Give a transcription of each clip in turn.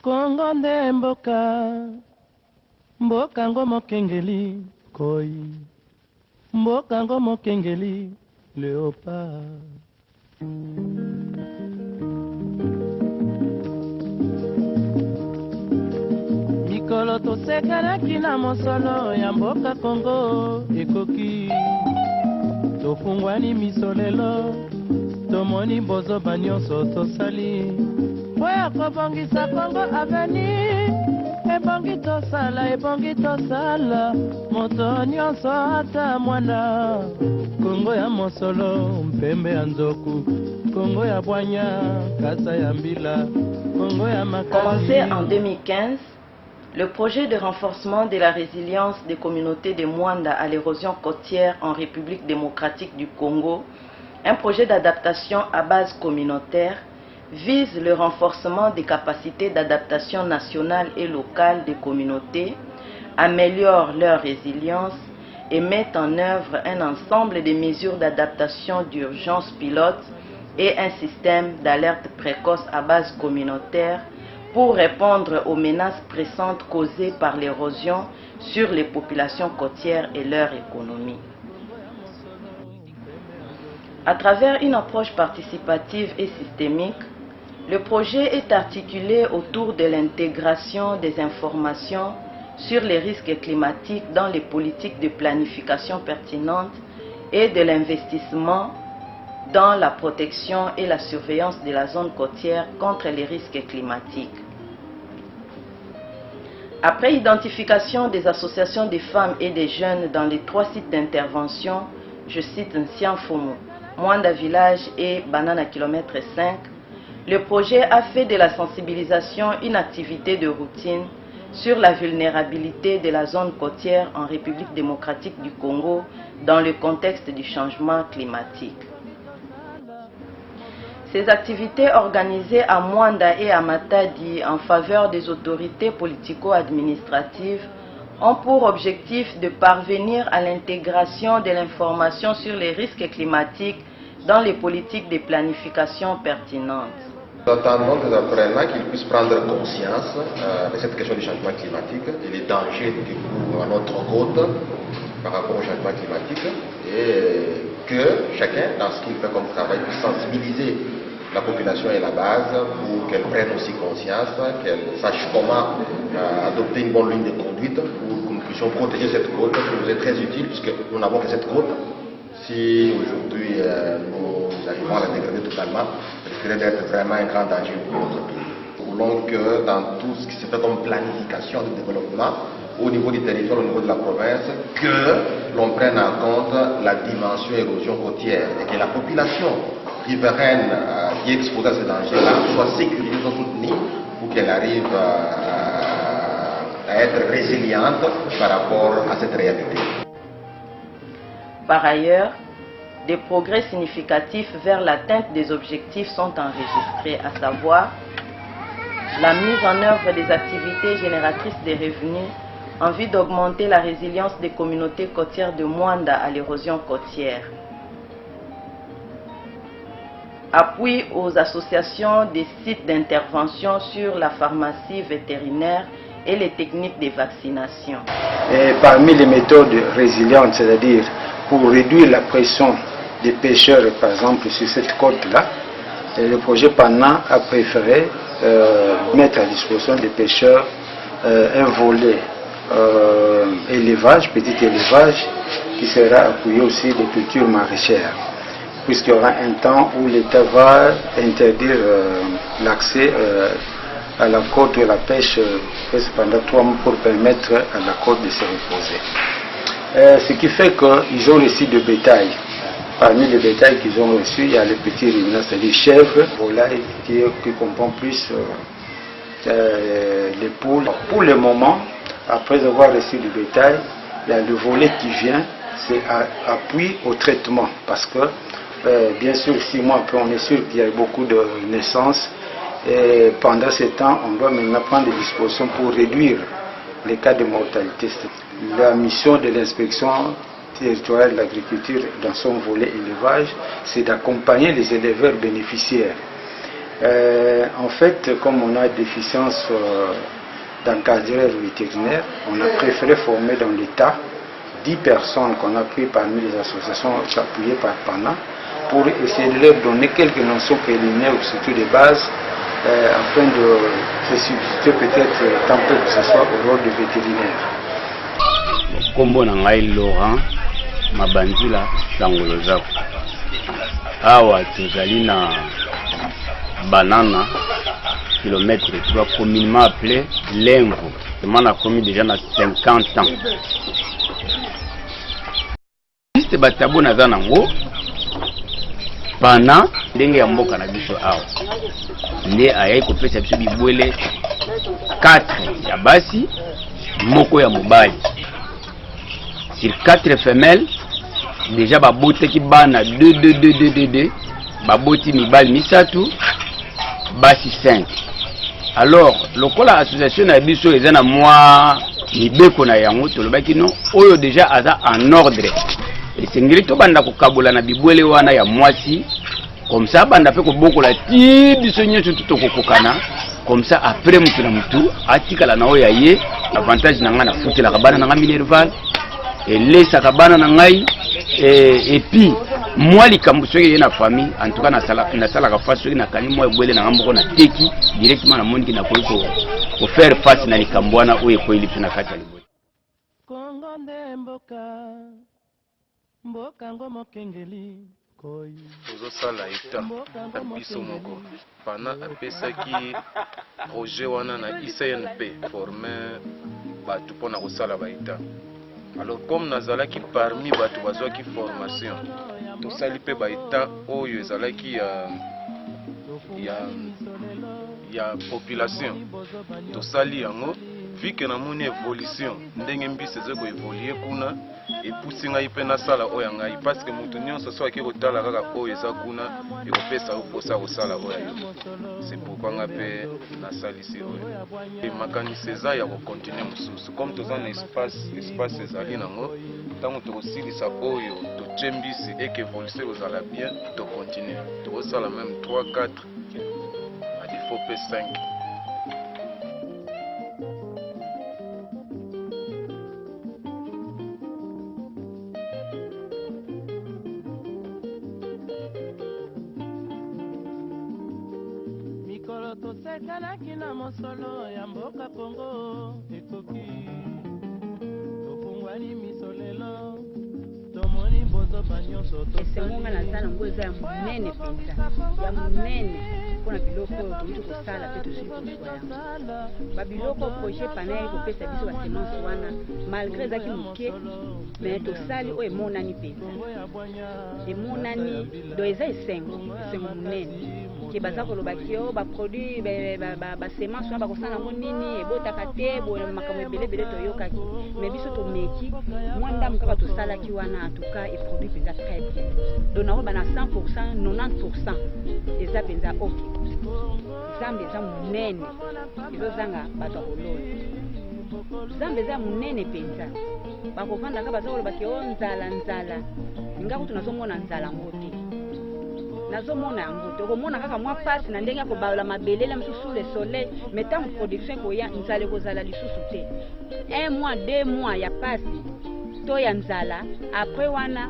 Kongo nde mboka, mboka ngo mokengeli koi, mboka ngo mokengeli léopard. Mikolo tosekanaki na mosolo ya mboka Kongo ekoki, tofungwani miso lelo, tomoni bozoba nyonso tosali oya kobongisa Kongo aveni. Ebongi tosala moto nyonso ata mwana. Kongo ya mosolo mpembe ya nzoku, Kongo ya bwanya kasa ya mbila, Kongo ya makasi. Commencé en 2015, le projet de renforcement de la résilience des communautés de Mwanda à l'érosion côtière en République démocratique du Congo, un projet d'adaptation à base communautaire, vise le renforcement des capacités d'adaptation nationale et locale des communautés, améliore leur résilience et met en œuvre un ensemble de mesures d'adaptation d'urgence pilote et un système d'alerte précoce à base communautaire pour répondre aux menaces pressantes causées par l'érosion sur les populations côtières et leur économie. À travers une approche participative et systémique, le projet est articulé autour de l'intégration des informations sur les risques climatiques dans les politiques de planification pertinentes et de l'investissement dans la protection et la surveillance de la zone côtière contre les risques climatiques. Après identification des associations des femmes et des jeunes dans les 3 sites d'intervention, je cite Nsianfomo, Mwanda Village et Banana Kilomètre 5, le projet a fait de la sensibilisation une activité de routine sur la vulnérabilité de la zone côtière en République démocratique du Congo dans le contexte du changement climatique. Ces activités organisées à Mwanda et à Matadi en faveur des autorités politico-administratives ont pour objectif de parvenir à l'intégration de l'information sur les risques climatiques dans les politiques de planification pertinentes. Nous attendons des apprenants qu'ils puissent prendre conscience de cette question du changement climatique et les dangers qui courent à notre côte par rapport au changement climatique, et que chacun, dans ce qu'il fait comme travail, puisse sensibiliser la population et la base pour qu'elle prenne aussi conscience, qu'elle sache comment adopter une bonne ligne de conduite pour que nous puissions protéger cette côte qui nous est très utile, puisque nous n'avons que cette côte. Si aujourd'hui nous arrivons à la dégrader totalement, risquerait d'être vraiment un grand danger pour notre pays. Nous voulons que dans tout ce qui se fait comme planification de développement, au niveau du territoire, au niveau de la province, que l'on prenne en compte la dimension érosion côtière et que la population riveraine qui est exposée à ces dangers-là soit sécurisée, soit soutenue pour qu'elle arrive à être résiliente par rapport à cette réalité. Par ailleurs, des progrès significatifs vers l'atteinte des objectifs sont enregistrés, à savoir la mise en œuvre des activités génératrices de revenus en vue d'augmenter la résilience des communautés côtières de Mwanda à l'érosion côtière. Appui aux associations des sites d'intervention sur la pharmacie vétérinaire et les techniques de vaccination. Et parmi les méthodes résilientes, c'est-à-dire pour réduire la pression des pêcheurs, par exemple, sur cette côte-là, le projet PANA a préféré mettre à disposition des pêcheurs un volet élevage, petit élevage, qui sera appuyé aussi des cultures maraîchères, puisqu'il y aura un temps où l'État va interdire l'accès à la côte et la pêche pendant 3 mois pour permettre à la côte de se reposer. Ce qui fait qu'ils ont reçu de bétail. Parmi les bétails qu'ils ont reçus, il y a les petits ruminants, c'est-à-dire chèvres, volailles, qui comprend plus les poules. Pour le moment, après avoir reçu du bétail, il y a le volet qui vient, c'est appui au traitement. Parce que, bien sûr, 6 mois après, on est sûr qu'il y a beaucoup de naissances. Et pendant ce temps, on doit maintenant prendre des dispositions pour réduire les cas de mortalité. La mission de l'inspection territoriale de l'agriculture dans son volet élevage, c'est d'accompagner les éleveurs bénéficiaires En fait, comme on a déficience d'encadreurs vétérinaires, on a préféré former dans l'État 10 personnes qu'on a pris parmi les associations appuyées par PANA pour essayer de leur donner quelques notions préliminaires ou surtout de base afin de se substituer peut-être tant peu que ce soit au rôle de vétérinaire. Kombo na ngai Laurent Mabandila Sangolo Zako. Awa tozali na banana kilomètre 3 communément appelé Lengo. On a commis déjà na 50 ans. Juste batabo na zanango bana ndenge ya mboka na biso awa. Nde ayai kopesa biso bibwele 4 ya basi moko ya mobali. Sur 4 femelles, déjà babote ki bana 2 baboti mibali misatu basi 5. Alors lokola association na biso eza na mwa mibeko na yango tolobaki no oyo déjà aza en ordre esengeli to banda kokabola na bibwele wana ya mwasi comme ça banda pe kobokola ti biso nyonso tutokokokana comme ça après mutu na mutu atikala na oyo ye avantage na nga na futela kabana na nga minerval elesa kabana na ngai et puis moi likambo soki na famille en tout cas na sala ka face soki na kani moi ebwele na ngambo na teki directement na monde na ko faire face na likambo wana oyo ko ili na kati ya libwe Kongo nde mboka ngoma kengeli koyi tozosala eta na biso moko pana apesaki projet wana na ICNP forme bato mpona kosala baeta. Alors comme nazalaki parmi bato bazwaki formation tosali mpe baeta oyo ezalaki ya population tosali yango vu que namoni évolution ndenge mbisi eza koévolue kuna epusi ngai mpe nasala oyo ya ngai parce que moto nyonso so aki kotala kaka oyo eza kuna ekopesa yo mposa kosala oyo yo. C'est pourquoi ngai mpe nasalisi oyo makanisi eza ya kokontinue mosusu comme toza na espace ezali nango ntango tokosilisa oyo totie mbisi eke évolution kozala bien tokontinue tokosala même 3 4 à défaut mpe 5. tosekanaki na mosolo ya mboka Kongo ekoki tofungwani misolelo tomoni bozoba nyonso esengonga na zana ngo eza ya munene penza ya munene mpona biloko oyo toyuti kosala mpe tosili kozwa yango babiloko projet pana yai kopesa biso basemence wana malgré ezaki moke me tosali oyo emonani penza emonani do eza esengo munene ke baza koloba ki o baproduit basemence wana bakosala yango nini ebotaka te makambo ebelebele toyokaki me biso tomeki mwa ndamu kaka tosalaki wana atuka eproduit mpenza très bien donc nango bana 100% 90% eza mpenza ok zambe eza munene ezozanga bato ya kolona zambe eza munene mpenza bakovandaka baza koloba ki o nzala ninga kutu nazomona nzala yango te nazomona yango te okomona kaka mwa pasi na ndenge ya kobaola mabelele mosusu le soleil mais ntango production ekoya nzala ekozala lisusu te 1 mois 2 mois ya pasi to ya nzala après wana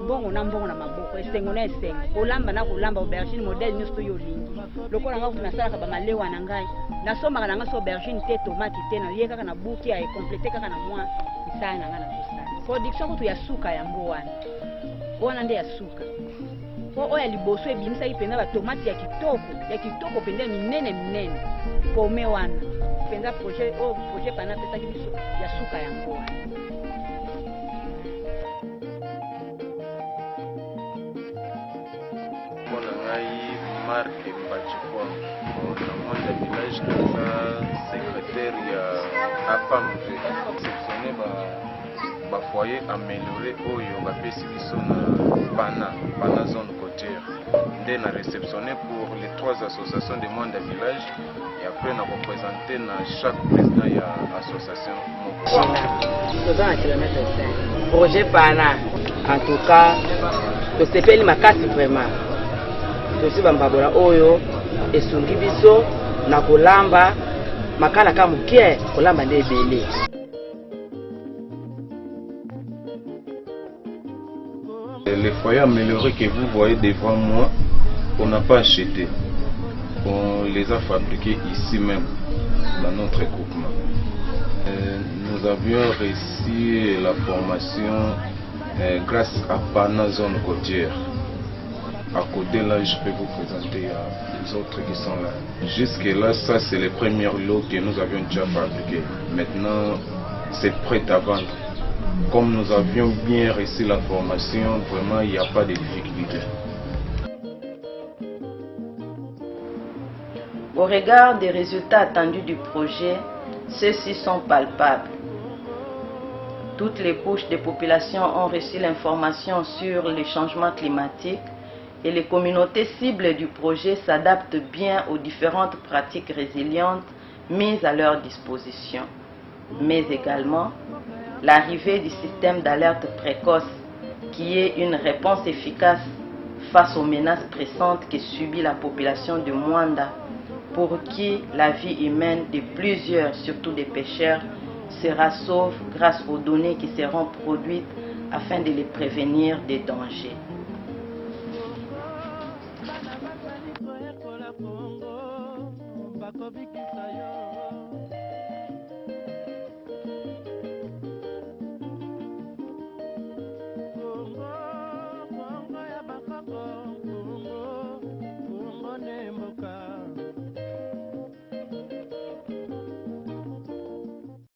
mbongo na maboko esengo na esengo kolamba na kolamba aubergine modèle nyonso yo lingi lokola nga kutu nasalaka bamalewa na ngai nasombaka na nga so aubergine te tomate te naye kaka na buki ya ekomplete kaka na mwa misala na nga na kosala production kutu ya suka yango wana nde ya suka po oya liboso ebimisaki mpenza batomate ya kitoko mpenza minene pome wana mpenza projet pana apesaki biso ya suka yango wana mpona ngai marke mbachikwa na monde ya village naza secrétaire ya apamv exceptionne bafoyer amélioré oyo bapesi biso na pana zone côtière nde na réceptionné pour les 3 associations de monde ya village et après na représenté na chaque président ya association toza na kilomètre 5 projet pana en tout cas tosepeli makasi vraiment tosi bambabola oyo esungi biso na kolamba makala ka muke kolamba nde ebele. Les foyers améliorés que vous voyez devant moi, on n'a pas acheté. On les a fabriqués ici même, dans notre groupement. Nous avions reçu la formation grâce à Pana Zone Côtière. À côté là, je peux vous présenter les autres qui sont là. Jusque là, ça c'est les premiers lots que nous avions déjà fabriqués. Maintenant, c'est prêt à vendre. Comme nous avions bien reçu la formation, vraiment il n'y a pas de difficulté. Au regard des résultats attendus du projet, ceux-ci sont palpables. Toutes les couches de population ont reçu l'information sur les changements climatiques et les communautés cibles du projet s'adaptent bien aux différentes pratiques résilientes mises à leur disposition. Mais également, l'arrivée du système d'alerte précoce qui est une réponse efficace face aux menaces pressantes que subit la population de Mwanda, pour qui la vie humaine de plusieurs, surtout des pêcheurs, sera sauve grâce aux données qui seront produites afin de les prévenir des dangers. Bakobikisa yo